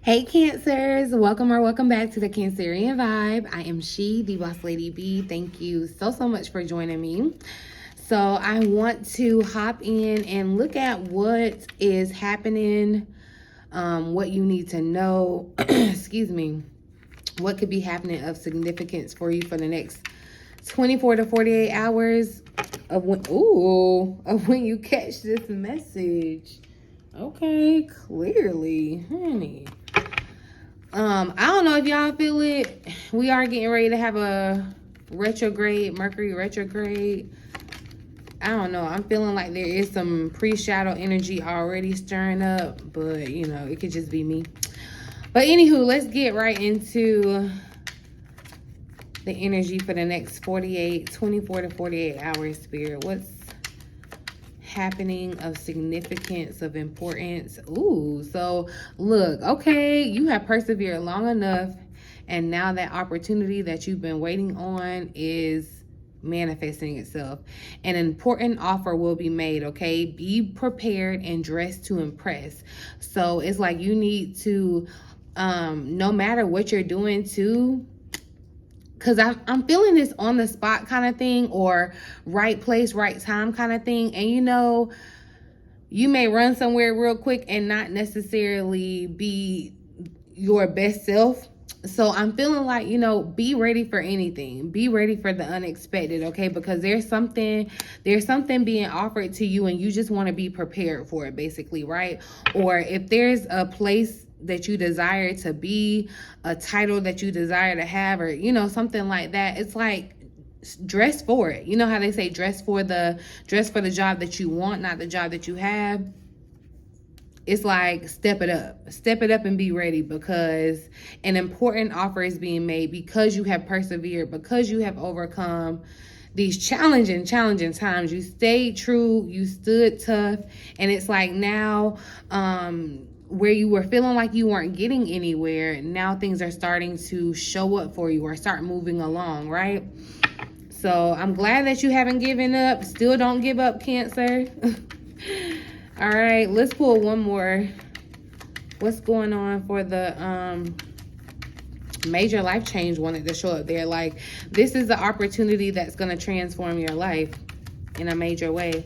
Hey Cancers, welcome back to the Cancerian Vibe. I am she, the Boss Lady B. Thank you so much for joining me. So I want to hop in and look at what is happening, what you need to know, excuse me, what could be happening of significance for you for the next 24 to 48 hours of when you catch this message. Okay, clearly, honey. I don't know if y'all feel it. We are getting ready to have a retrograde, Mercury retrograde. I don't know. I'm feeling like there is some pre-shadow energy already stirring up, but you know, it could just be me. But anywho, let's get right into the energy for the next 24 to 48 hours, Spirit. What's happening of significance, of importance? Ooh, so look, okay, you have persevered long enough, and now that opportunity that you've been waiting on is manifesting itself. An important offer will be made, okay? Be prepared and dressed to impress. So it's like you need to, no matter what you're doing too, because I'm feeling this on the spot kind of thing, or right place, right time kind of thing. And you know, you may run somewhere real quick and not necessarily be your best self. So I'm feeling like, you know, be ready for anything. Be ready for the unexpected, okay? Because there's something being offered to you and you just want to be prepared for it, basically, right? Or if there's a place that you desire to be, a title that you desire to have, or you know, something like that, it's like dress for it. You know how they say dress for the job that you want, not the job that you have. It's like step it up and be ready, because an important offer is being made, because you have persevered, because you have overcome these challenging times. You stayed true, you stood tough, and it's like now, where you were feeling like you weren't getting anywhere, now things are starting to show up for you or start moving along, right? So I'm glad that you haven't given up. Still don't give up, Cancer. All right, let's pull one more. What's going on for the major life change wanted to show up there? Like, this is the opportunity that's going to transform your life in a major way.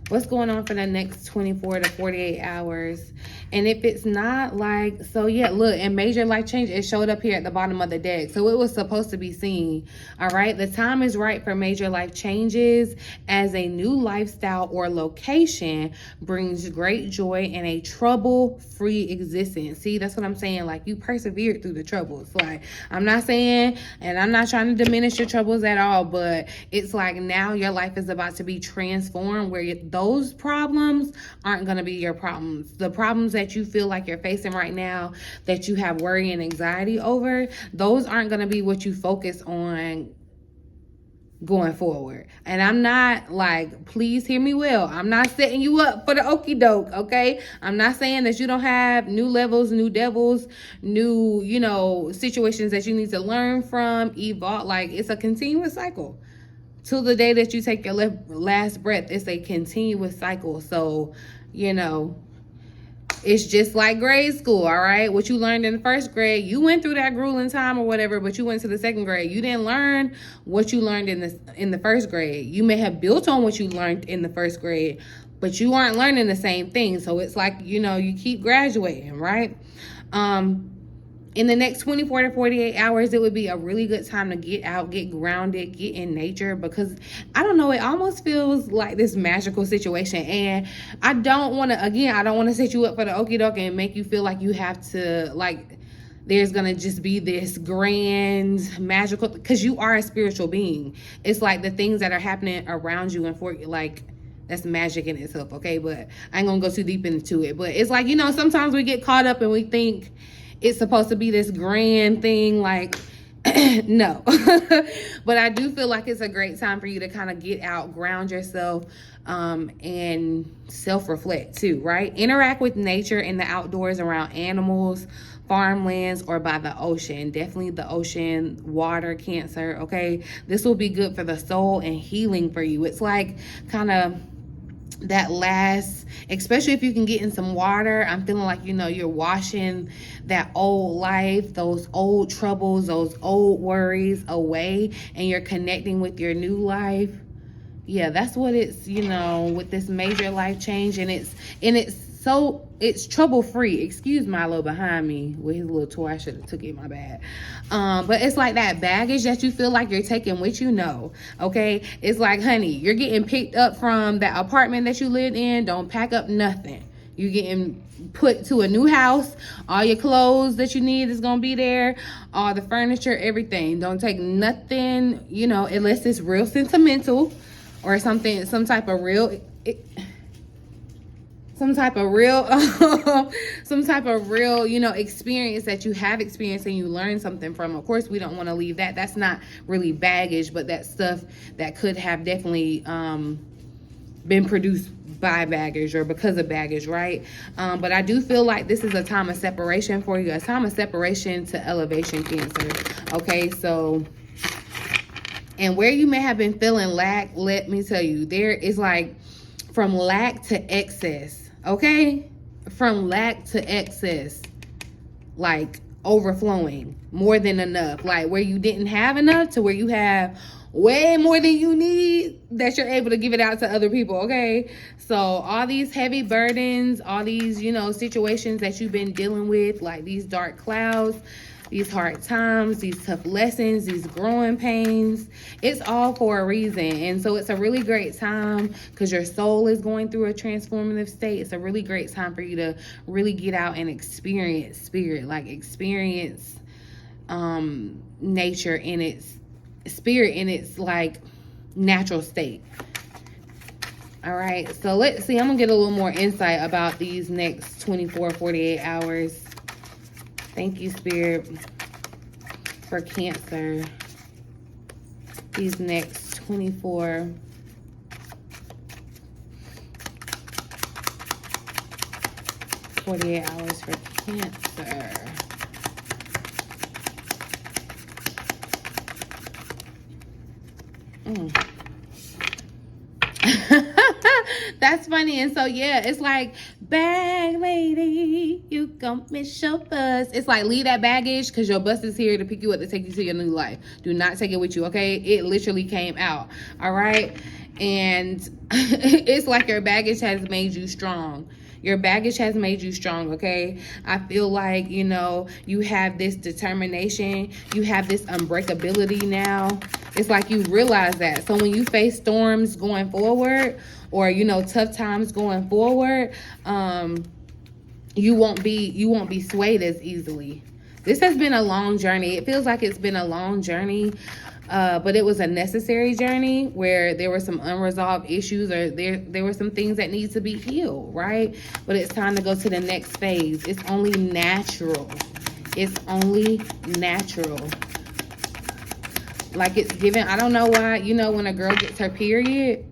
What's going on for the next 24 to 48 hours? And if it's not like, so yeah, look, and major life change, it showed up here at the bottom of the deck. So it was supposed to be seen, all right? The time is right for major life changes, as a new lifestyle or location brings great joy and a trouble-free existence. See, that's what I'm saying. Like, you persevered through the troubles. Like, I'm not saying, and I'm not trying to diminish your troubles at all, but it's like now your life is about to be transformed, where those problems aren't going to be your problems. The problems that you feel like you're facing right now, that you have worry and anxiety over, those aren't going to be what you focus on going forward. And I'm not like, please hear me well, I'm not setting you up for the okie doke, okay? I'm not saying that you don't have new levels, new devils, new, you know, situations that you need to learn from, evolve. Like, it's a continuous cycle. Till the day that you take your last breath, it's a continuous cycle. So, you know, it's just like grade school, all right? What you learned in the first grade, you went through that grueling time or whatever, but you went to the second grade. You didn't learn what you learned in the first grade. You may have built on what you learned in the first grade, but you aren't learning the same thing. So it's like, you know, you keep graduating, right? In the next 24 to 48 hours, it would be a really good time to get out, get grounded, get in nature, because I don't know, it almost feels like this magical situation. And I don't want to set you up for the okie doke and make you feel like you have to, like, there's going to just be this grand magical, because you are a spiritual being. It's like the things that are happening around you and for you, like, that's magic in itself, okay? But I ain't going to go too deep into it. But it's like, you know, sometimes we get caught up and we think it's supposed to be this grand thing, like, no. But I do feel like it's a great time for you to kind of get out, ground yourself, and self-reflect too, right? Interact with nature in the outdoors, around animals, farmlands, or by the ocean. Definitely the ocean, water, Cancer, okay? This will be good for the soul and healing for you. It's like kind of that last, especially if you can get in some water. I'm feeling like, you know, you're washing that old life, those old troubles, those old worries away, and you're connecting with your new life. Yeah, that's what it's, you know, with this major life change. And it's trouble-free. Excuse my little behind me with his little toy. I should have took it, my bad. But it's like that baggage that you feel like you're taking with you, no. Okay? It's like, honey, you're getting picked up from that apartment that you lived in. Don't pack up nothing. You're getting put to a new house. All your clothes that you need is going to be there. All the furniture, everything. Don't take nothing, you know, unless it's real sentimental or something, some type of real, you know, experience that you have experienced and you learn something from. Of course, we don't want to leave that. That's not really baggage, but that's stuff that could have definitely been produced by baggage or because of baggage, right? But I do feel like this is a time of separation for you, a time of separation to elevation, Cancer. Okay, so, and where you may have been feeling lack, let me tell you, there is like from lack to excess, okay? From lack to excess, like overflowing, more than enough, like where you didn't have enough to where you have way more than you need, that you're able to give it out to other people, okay? So all these heavy burdens, all these, you know, situations that you've been dealing with, like these dark clouds, these hard times, these tough lessons, these growing pains, it's all for a reason. And so it's a really great time because your soul is going through a transformative state. It's a really great time for you to really get out and experience spirit, like experience nature in its spirit, in its like natural state. All right, so let's see. I'm gonna get a little more insight about these next 48 hours. Thank you, Spirit, for Cancer. These next 48 hours for Cancer. That's funny. And so, yeah, it's like, bag lady, you gon' miss your bus. It's like, leave that baggage because your bus is here to pick you up to take you to your new life. Do not take it with you, okay? It literally came out, all right? And it's like your baggage has made you strong. Your baggage has made you strong, okay? I feel like, you know, you have this determination. You have this unbreakability now. It's like you realize that. So when you face storms going forward, or, you know, tough times going forward, you won't be swayed as easily. This has been a long journey. It feels like it's been a long journey, but it was a necessary journey where there were some unresolved issues, or there were some things that need to be healed, right? But it's time to go to the next phase. It's only natural. It's only natural. Like it's given, I don't know why, you know, when a girl gets her period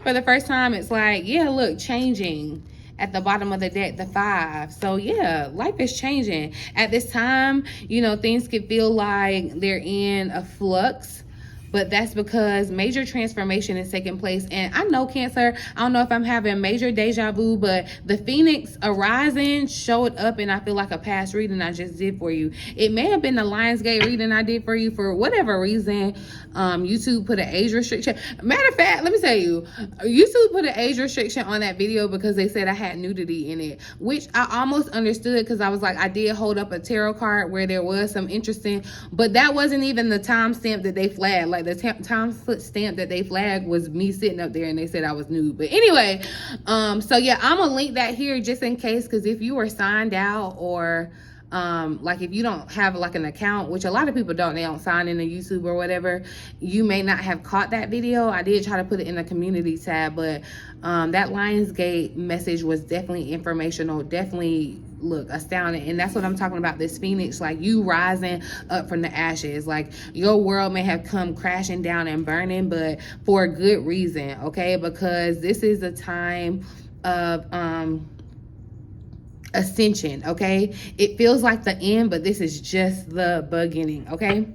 for the first time, it's like, yeah, look, changing at the bottom of the deck, the 5. So yeah, life is changing at this time. You know, things could feel like they're in a flux, but that's because major transformation is taking place. And I know, Cancer, I don't know if I'm having major deja vu, but the Phoenix arising showed up, and I feel like a past reading I just did for you. It may have been the Lionsgate reading I did for you. For whatever reason, YouTube put an age restriction. Matter of fact, let me tell you, YouTube put an age restriction on that video because they said I had nudity in it, which I almost understood because I was like, I did hold up a tarot card where there was some interesting, but that wasn't even the timestamp that they flagged. Like the time stamp that they flagged was me sitting up there and they said I was nude. But anyway, so yeah, I'm gonna link that here just in case, because if you were signed out, or like if you don't have like an account, which a lot of people don't, they don't sign into YouTube or whatever, you may not have caught that video. I did try to put it in the community tab, but that Lionsgate message was definitely informational, definitely, look, astounding. And that's what I'm talking about, this Phoenix, like you rising up from the ashes. Like your world may have come crashing down and burning, but for a good reason, okay? Because this is a time of ascension, okay? It feels like the end, but this is just the beginning, okay?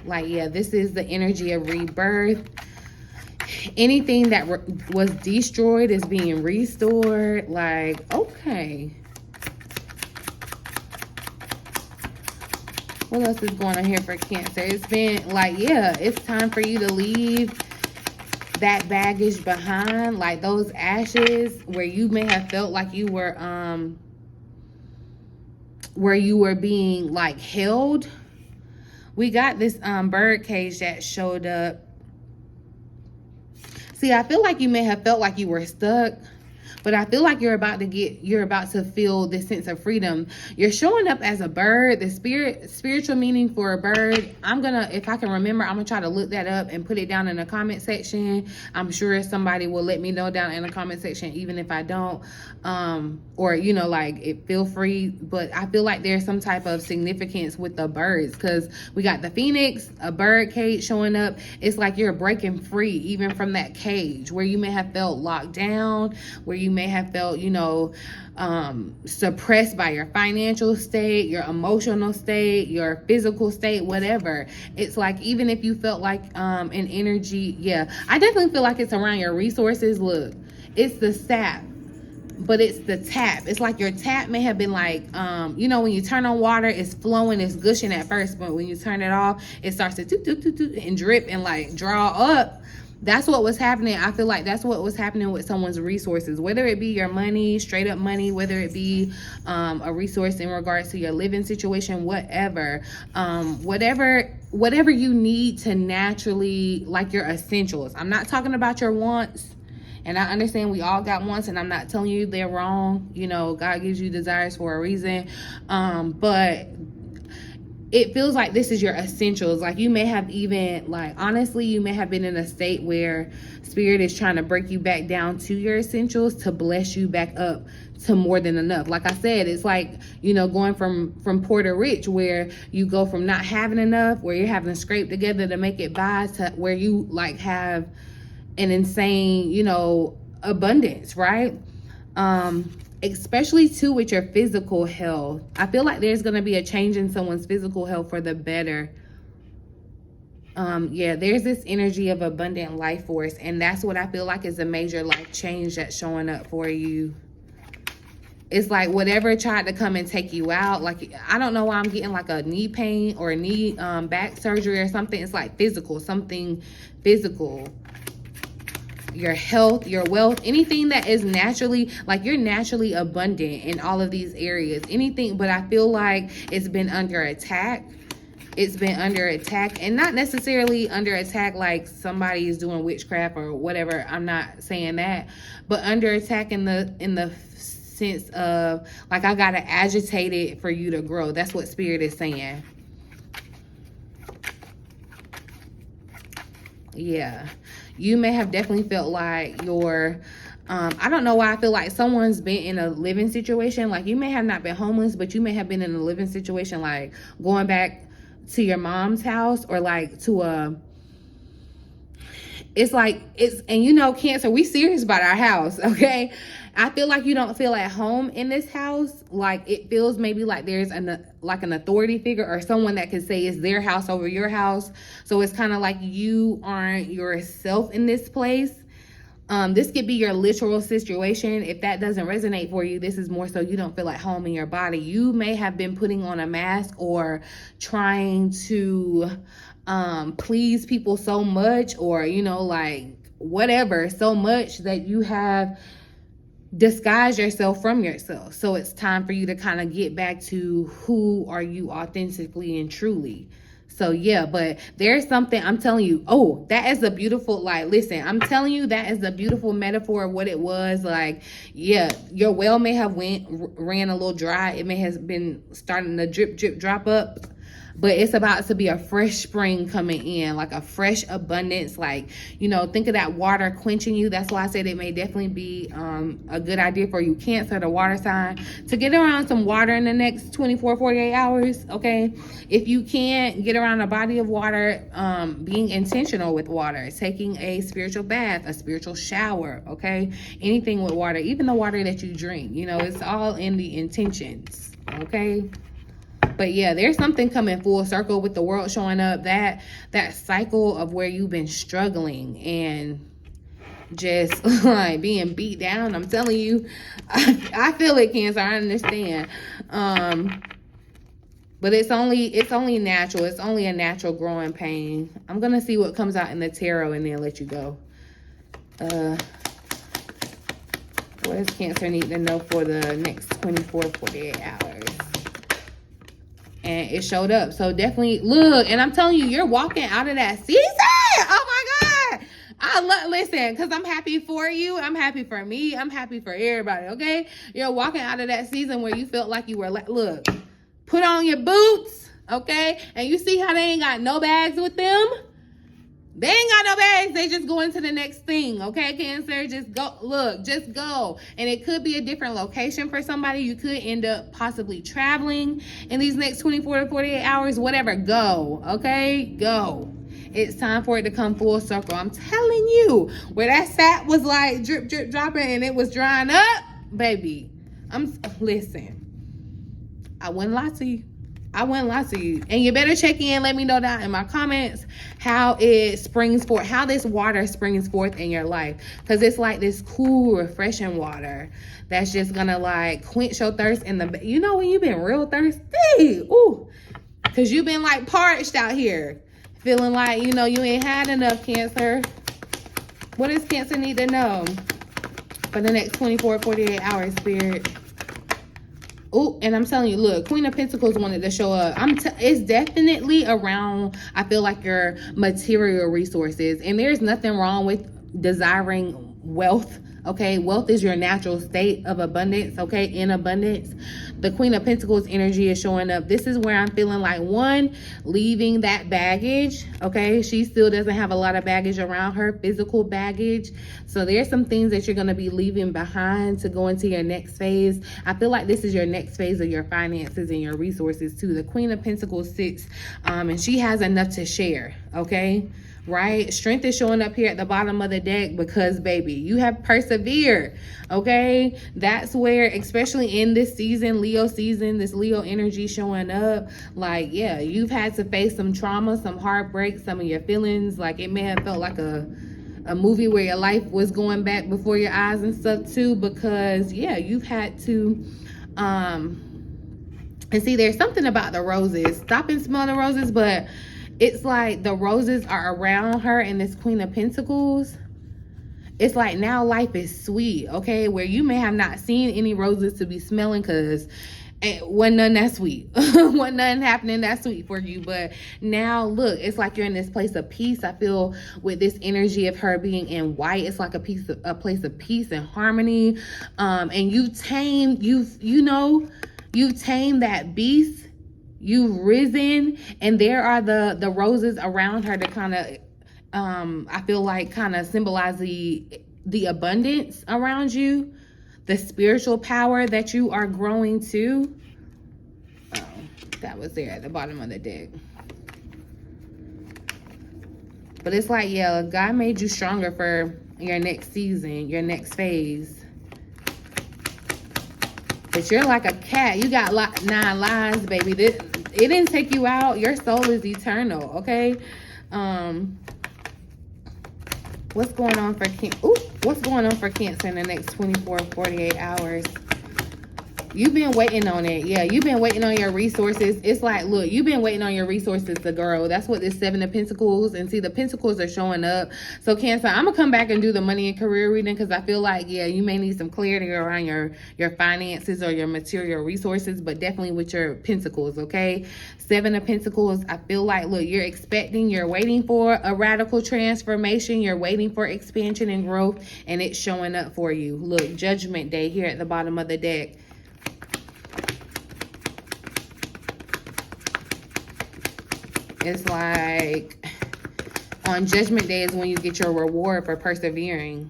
Like, yeah, this is the energy of rebirth. Anything that was destroyed is being restored. Like, okay. What else is going on here for Cancer? It's been like, yeah, it's time for you to leave that baggage behind. Like those ashes where you may have felt like you were, being like held. We got this bird cage that showed up. See, I feel like you may have felt like you were stuck, but I feel like you're about to feel this sense of freedom. You're showing up as a bird. The spiritual meaning for a bird, if I can remember, I'm gonna try to look that up and put it down in the comment section. I'm sure somebody will let me know down in the comment section, even if I don't, or feel free. But I feel like there's some type of significance with the birds, because we got the phoenix, a bird cage showing up. It's like you're breaking free even from that cage where you may have felt locked down, where you may have felt, suppressed by your financial state, your emotional state, your physical state, whatever. It's like, even if you felt like an energy, yeah, I definitely feel like it's around your resources. Look, it's the sap, but it's the tap. It's like your tap may have been like, when you turn on water, it's flowing, it's gushing at first, but when you turn it off, it starts to toot, toot, toot, toot, and drip and like draw up. That's what was happening. I feel like that's what was happening with someone's resources, whether it be your money, straight up money, whether it be a resource in regards to your living situation, whatever, whatever you need to naturally, like your essentials. I'm not talking about your wants. And I understand we all got wants, and I'm not telling you they're wrong. God gives you desires for a reason. But it feels like this is your essentials. Like you may have even, like, honestly, you may have been in a state where spirit is trying to break you back down to your essentials to bless you back up to more than enough. Like I said, it's like, going from poor to rich, where you go from not having enough, where you're having to scrape together to make it by, to where you like have an insane, abundance, right? Especially too with your physical health. I feel like there's going to be a change in someone's physical health for the better. There's this energy of abundant life force, and that's what I feel like is a major life change that's showing up for you. It's like whatever tried to come and take you out, like, I don't know why I'm getting like a knee pain or a knee back surgery or something. It's like something physical. Your health, your wealth, anything that is naturally, like, you're naturally abundant in all of these areas, anything. But I feel like it's been under attack. It's been under attack, and not necessarily under attack like somebody is doing witchcraft or whatever. I'm not saying that, but under attack in the sense of, like, I gotta agitate it for you to grow. That's what spirit is saying. Yeah, you may have definitely felt like your I don't know why I feel like someone's been in a living situation. Like, you may have not been homeless, but you may have been in a living situation, like going back to your mom's house, or like to and Cancer, we serious about our house, okay? I feel like you don't feel at home in this house. Like, it feels maybe like there's an authority figure or someone that can say it's their house over your house. So it's kind of like you aren't yourself in this place. This could be your literal situation. If that doesn't resonate for you, this is more so you don't feel at home in your body. You may have been putting on a mask or trying to please people so much, or whatever, so much that you have disguised yourself from yourself. So it's time for you to kind of get back to who are you authentically and truly. So yeah, but there's something, I'm telling you, that is a beautiful, listen, I'm telling you, that is a beautiful metaphor of what it was. Like, yeah, your well may have ran a little dry. It may have been starting to drip, drop up. But it's about to be a fresh spring coming in, like a fresh abundance. Like, think of that water quenching you. That's why I said it may definitely be a good idea for you, Cancer, the water sign, to get around some water in the next 24, 48 hours, okay? If you can't get around a body of water, being intentional with water, taking a spiritual bath, a spiritual shower, okay? Anything with water, even the water that you drink, it's all in the intentions, okay? But yeah, there's something coming full circle with the world showing up, that cycle of where you've been struggling, and just like being beat down. I'm telling you, I feel it, Cancer. I understand. But it's only natural. It's only a natural growing pain. I'm gonna see what comes out in the tarot and then let you go. What does Cancer need to know for the next 24, 48 hours? And it showed up. So definitely look, and I'm telling you, you're walking out of that season. Oh my God. Listen, because I'm happy for you. I'm happy for me. I'm happy for everybody, okay? You're walking out of that season where you felt like you were like, look, put on your boots, okay? And you see how they ain't got no bags with them? They ain't got no bags. They just go into the next thing, okay, Cancer? Just go. Look, just go. And it could be a different location for somebody. You could end up possibly traveling in these next 24 to 48 hours. Whatever, go, okay? Go. It's time for it to come full circle. I'm telling you, where that sap was like drip, drip, dropping and it was drying up, baby. Listen, I wouldn't lie to you. I wouldn't lie to you. And you better check in. Let me know down in my comments how it springs forth, how this water springs forth in your life. Because it's like this cool, refreshing water that's just going to like quench your thirst in the, you know, when you've been real thirsty. Ooh. Because you've been like parched out here. Feeling like, you know, you ain't had enough, Cancer. What does Cancer need to know for the next 24, 48 hours, Spirit? Oh, and I'm telling you, look, Queen of Pentacles wanted to show up. It's definitely around, I feel like, your material resources. And there's nothing wrong with desiring wealth, okay? Wealth is your natural state of abundance, okay? In abundance. The Queen of Pentacles energy is showing up. This is where I'm feeling like, one, leaving that baggage, okay? She still doesn't have a lot of baggage around her, physical baggage. So there's some things that you're going to be leaving behind to go into your next phase. I feel like this is your next phase of your finances and your resources too. The Queen of Pentacles sits, and she has enough to share, okay? Right? Strength is showing up here at the bottom of the deck because, baby, you have persevered, okay? That's where, especially in this season, Leo season, this Leo energy showing up, like, yeah, you've had to face some trauma, some heartbreak, some of your feelings. Like, it may have felt like a movie where your life was going back before your eyes and stuff too, because, yeah, you've had to, and see, there's something about the roses. Stop and smell the roses, but it's like the roses are around her and this Queen of Pentacles. It's like now life is sweet, okay? Where you may have not seen any roses to be smelling because wasn't none that sweet. Wasn't nothing happening that sweet for you. But now, look, it's like you're in this place of peace. I feel with this energy of her being in white, it's like a place of peace and harmony. And you've tamed that beast. You've risen, and there are the roses around her to kind of, I feel like, kind of symbolize the abundance around you, the spiritual power that you are growing to. Oh, that was there at the bottom of the deck. But it's like, yeah, God made you stronger for your next season, your next phase. But you're like a cat. You got 9 lives, baby. It didn't take you out. Your soul is eternal, okay? What's going on for what's going on for Cancer in the next 24, 48 hours? You've been waiting on it. Yeah, you've been waiting on your resources. It's like, look, you've been waiting on your resources to grow. That's what this 7 of Pentacles, and see, the Pentacles are showing up. So Cancer, I'm going to come back and do the money and career reading because I feel like, yeah, you may need some clarity around your finances or your material resources, but definitely with your Pentacles, okay? 7 of Pentacles, I feel like, look, you're waiting for a radical transformation. You're waiting for expansion and growth, and it's showing up for you. Look, Judgment Day here at the bottom of the deck. It's like on Judgment Day is when you get your reward for persevering.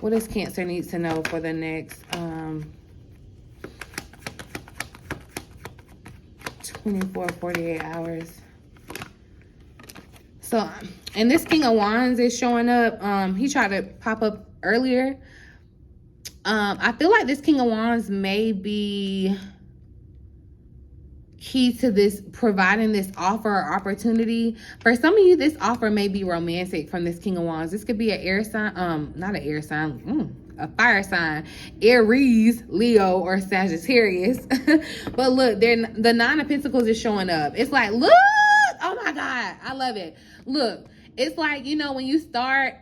What does Cancer need to know for the next 24, 48 hours? So, and this King of Wands is showing up. He tried to pop up earlier. I feel like this King of Wands may be key to this, providing this offer or opportunity. For some of you, this offer may be romantic from this King of Wands. This could be an air sign, not an air sign, a fire sign, Aries, Leo, or Sagittarius. But look, the Nine of Pentacles is showing up. It's like, look, oh my God, I love it. Look, it's like, you know, when you start,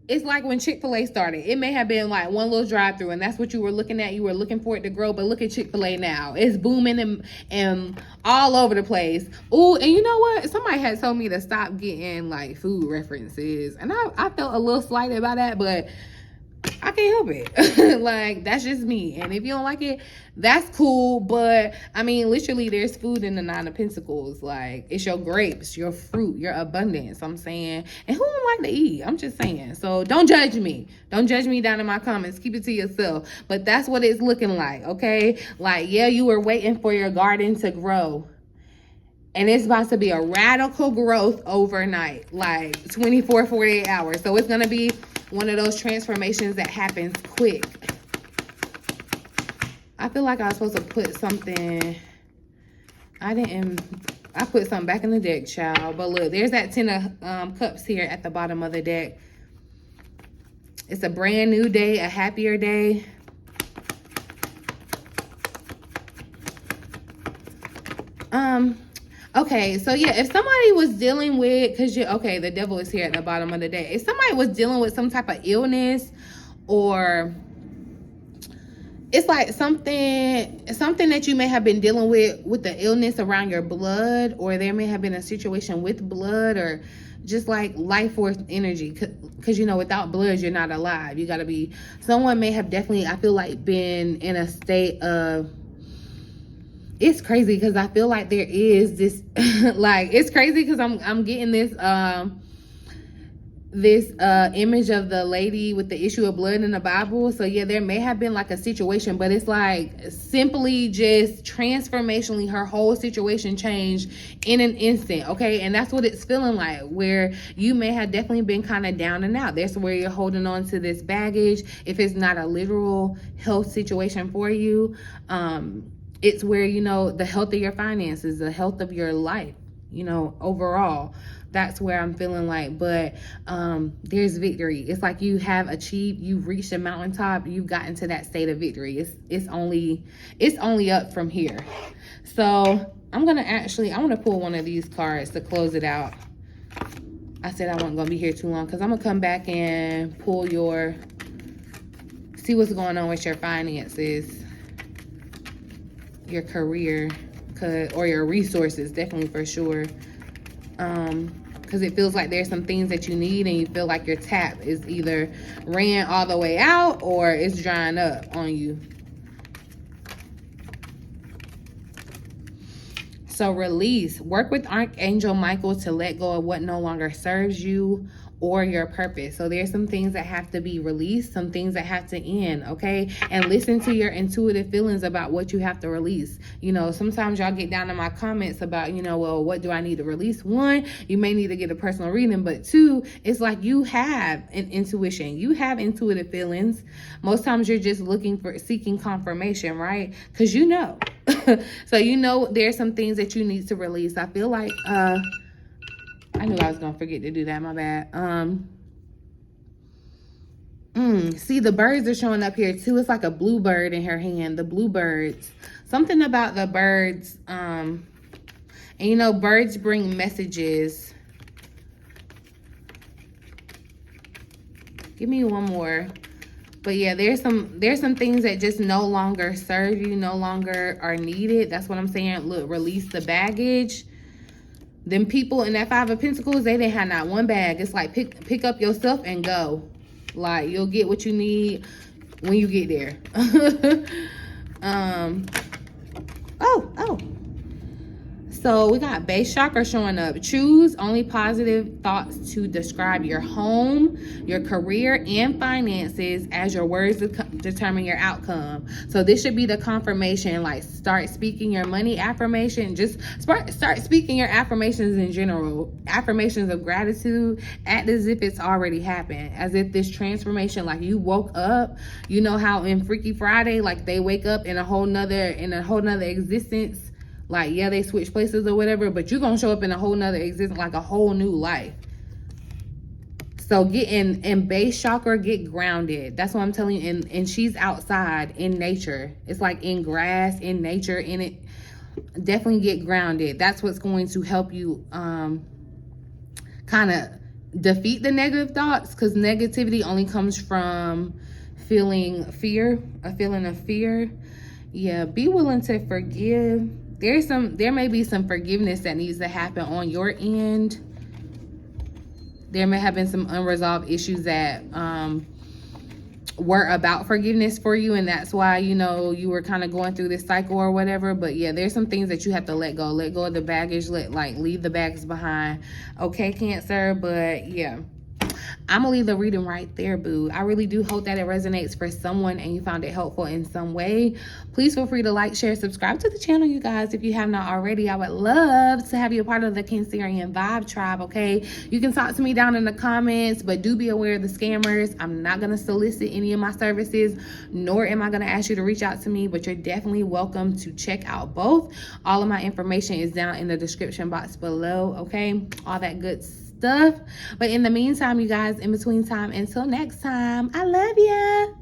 it's like when Chick-fil-A started. It may have been like one little drive-through, and that's what you were looking at. You were looking for it to grow, but look at Chick-fil-A now. It's booming and all over the place. Ooh, and you know what? Somebody had told me to stop getting like food references, and I felt a little slighted by that, but I can't help it. Like, that's just me. And if you don't like it, that's cool. But I mean, literally, there's food in the Nine of Pentacles. Like, it's your grapes, your fruit, your abundance. I'm saying, and who don't like to eat? I'm just saying. So don't judge me. Don't judge me down in my comments. Keep it to yourself. But that's what it's looking like. Okay, like, yeah, you were waiting for your garden to grow, and it's about to be a radical growth overnight, like 24, 48 hours. So it's gonna be one of those transformations that happens quick. I feel like I was supposed to put something. I put something back in the deck, child. But look, there's that Ten of Cups here at the bottom of the deck. It's a brand new day, a happier day. Okay, so yeah, if somebody was dealing with, okay, the Devil is here at the bottom of the day. If somebody was dealing with some type of illness, or it's like something that you may have been dealing with the illness around your blood, or there may have been a situation with blood, or just like life force energy, because you know, without blood, you're not alive. You got to be, someone may have definitely, I feel like, been in a state of, it's crazy because I feel like there is this, like, it's crazy because I'm getting this image of the lady with the issue of blood in the Bible. So yeah, there may have been like a situation, but it's like simply just transformationally her whole situation changed in an instant. Okay, and that's what it's feeling like, where you may have definitely been kind of down and out. That's where you're holding on to this baggage. If it's not a literal health situation for you, it's where, you know, the health of your finances, the health of your life, you know, overall. That's where I'm feeling like, but there's victory. It's like you have achieved, you've reached a mountaintop, you've gotten to that state of victory. It's only up from here. So I'm gonna I want to pull one of these cards to close it out. I said I wasn't gonna be here too long because I'm gonna come back and pull see what's going on with your finances, your career, or your resources, definitely, for sure. Because it feels like there's some things that you need, and you feel like your tap is either ran all the way out or it's drying up on you. So release. Work with Archangel Michael to let go of what no longer serves you or your purpose. So there's some things that have to be released, some things that have to end, okay? And listen to your intuitive feelings about what you have to release. You know, sometimes y'all get down in my comments about, you know, well, what do I need to release? One, you may need to get a personal reading, but two, it's like you have an intuition. You have intuitive feelings. Most times you're just seeking confirmation, right? Because you know. So you know there's some things that you need to release. I feel like, I knew I was going to forget to do that. My bad. See, the birds are showing up here too. It's like a blue bird in her hand. The blue birds. Something about the birds. And you know, birds bring messages. Give me one more. But yeah, there's some things that just no longer serve you, no longer are needed. That's what I'm saying. Look, release the baggage. Them people in that Five of Pentacles, they didn't have not one bag. It's like pick up yourself and go. Like, you'll get what you need when you get there. So we got base chakra showing up. Choose only positive thoughts to describe your home, your career, and finances, as your words determine your outcome. So this should be the confirmation. Like, start speaking your money affirmation. Just start speaking your affirmations in general. Affirmations of gratitude. Act as if it's already happened. As if this transformation, like, you woke up. You know how in Freaky Friday, like, they wake up in a whole nother existence. Like, yeah, they switch places or whatever, but you're gonna show up in a whole nother existence, like a whole new life. So get in base chakra, get grounded. That's what I'm telling you. And she's outside in nature. It's like in grass, in nature, in it. Definitely get grounded. That's what's going to help you kind of defeat the negative thoughts, because negativity only comes from feeling fear, a feeling of fear. Yeah, be willing to forgive. There may be some forgiveness that needs to happen on your end. There may have been some unresolved issues that were about forgiveness for you, and that's why, you know, you were kind of going through this cycle or whatever. But yeah, there's some things that you have to let go of the baggage, leave the bags behind. Okay, Cancer. But yeah, I'm gonna leave the reading right there, boo. I really do hope that it resonates for someone and you found it helpful in some way. Please feel free to like, share, subscribe to the channel, you guys, if you have not already. I would love to have you a part of the Cancerian Vibe Tribe, okay? You can talk to me down in the comments, but do be aware of the scammers. I'm not gonna solicit any of my services, nor am I gonna ask you to reach out to me, but you're definitely welcome to check out both. All of my information is down in the description box below, okay? All that good stuff. But in the meantime, you guys, in between time, until next time, I love ya.